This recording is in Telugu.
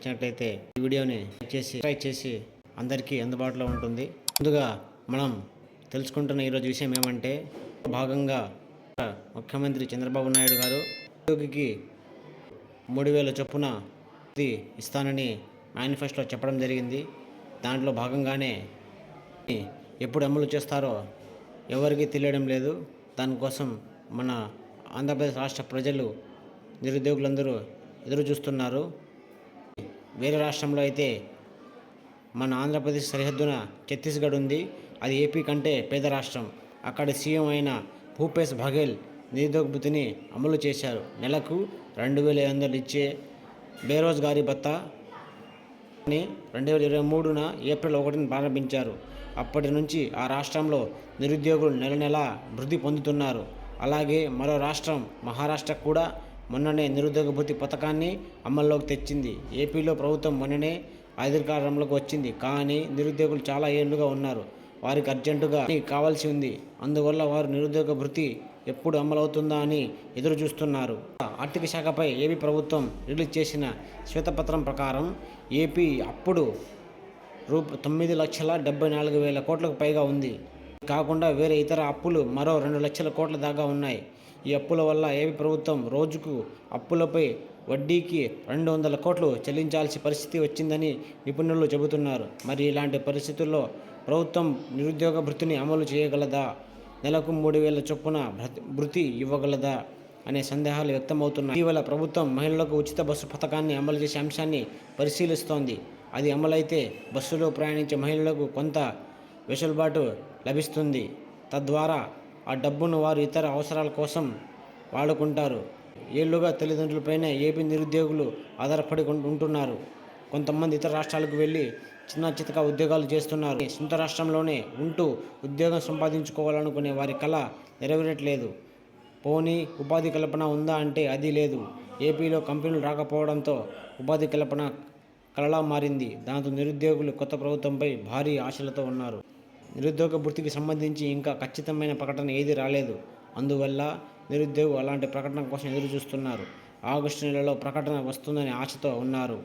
నచ్చినట్లయితే ఈ వీడియోని సబ్స్క్రైబ్ చేసి అందరికీ అందుబాటులో ఉంటుంది. ముందుగా మనం తెలుసుకుంటున్న ఈరోజు విషయం ఏమంటే, భాగంగా ముఖ్యమంత్రి చంద్రబాబు నాయుడు గారు ఉద్యోగికి 3,000 చొప్పున ఇస్తానని మేనిఫెస్టోలో చెప్పడం జరిగింది. దాంట్లో భాగంగానే ఎప్పుడు అమలు చేస్తారో ఎవరికీ తెలియడం లేదు. దానికోసం మన ఆంధ్రప్రదేశ్ రాష్ట్ర ప్రజలు, నిరుద్యోగులందరూ ఎదురు చూస్తున్నారు. వేరే రాష్ట్రంలో అయితే మన ఆంధ్రప్రదేశ్ సరిహద్దున ఛత్తీస్గఢ్ ఉంది. అది ఏపీ కంటే పేద రాష్ట్రం. అక్కడి సీఎం అయిన భూపేష్ బఘేల్ నిరుద్యోగ భృతిని అమలు చేశారు. నెలకు 2,500 ఇచ్చే బేరోజ్గారీ భత్తాని 2023 ఏప్రిల్ 1 ప్రారంభించారు. అప్పటి నుంచి ఆ రాష్ట్రంలో నిరుద్యోగులు నెల నెలా వృద్ధి పొందుతున్నారు. అలాగే మరో రాష్ట్రం మహారాష్ట్ర కూడా మొన్ననే నిరుద్యోగ భృతి పథకాన్ని అమల్లోకి తెచ్చింది. ఏపీలో ప్రభుత్వం మొన్ననే అధికారంలోకి వచ్చింది. కానీ నిరుద్యోగులు చాలా ఏళ్లుగా ఉన్నారు. వారికి అర్జెంటుగా కావాల్సి ఉంది. అందువల్ల వారు నిరుద్యోగ భృతి ఎప్పుడు అమలవుతుందా అని ఎదురు చూస్తున్నారు. ఆర్థిక శాఖపై ఏపీ ప్రభుత్వం రిలీజ్ చేసిన శ్వేతపత్రం ప్రకారం ఏపీ అప్పుడు రూ. 9,74,000 కోట్లకు పైగా ఉంది. కాకుండా వేరే ఇతర అప్పులు మరో 2 లక్షల కోట్ల దాకా ఉన్నాయి. ఈ అప్పుల వల్ల ఏపీ ప్రభుత్వం రోజుకు అప్పులపై వడ్డీకి 200 కోట్లు చెల్లించాల్సిన పరిస్థితి వచ్చిందని నిపుణులు చెబుతున్నారు. మరి ఇలాంటి పరిస్థితుల్లో ప్రభుత్వం నిరుద్యోగ భృతిని అమలు చేయగలదా? నెలకు 3,000 చొప్పున భృతి ఇవ్వగలదా అనే సందేహాలు వ్యక్తమవుతున్నాయి. ఇటీవల ప్రభుత్వం మహిళలకు ఉచిత బస్సు పథకాన్ని అమలు చేసే అంశాన్ని పరిశీలిస్తోంది. అది అమలైతే బస్సులో ప్రయాణించే మహిళలకు కొంత వెసులుబాటు లభిస్తుంది. తద్వారా ఆ డబ్బును వారు ఇతర అవసరాల కోసం వాడుకుంటారు. ఏళ్లుగా తల్లిదండ్రులపైనే ఏపీ నిరుద్యోగులు ఆధారపడి ఉంటున్నారు. కొంతమంది ఇతర రాష్ట్రాలకు వెళ్ళి చిన్న చితక ఉద్యోగాలు చేస్తున్నారు. సొంత రాష్ట్రంలోనే ఉంటూ ఉద్యోగం సంపాదించుకోవాలనుకునే వారి కళ నెరవేరట్లేదు. పోనీ ఉపాధి కల్పన ఉందా అంటే అది లేదు. ఏపీలో కంపెనీలు రాకపోవడంతో ఉపాధి కల్పన కలలా మారింది. దాంతో నిరుద్యోగులు కొత్త ప్రభుత్వంపై భారీ ఆశలతో ఉన్నారు. నిరుద్యోగ భృతికి సంబంధించి ఇంకా ఖచ్చితమైన ప్రకటన ఏదీ రాలేదు. అందువల్ల నిరుద్యోగులు అలాంటి ప్రకటన కోసం ఎదురు చూస్తున్నారు. ఆగస్టు నెలలో ప్రకటన వస్తుందనే ఆశతో ఉన్నారు.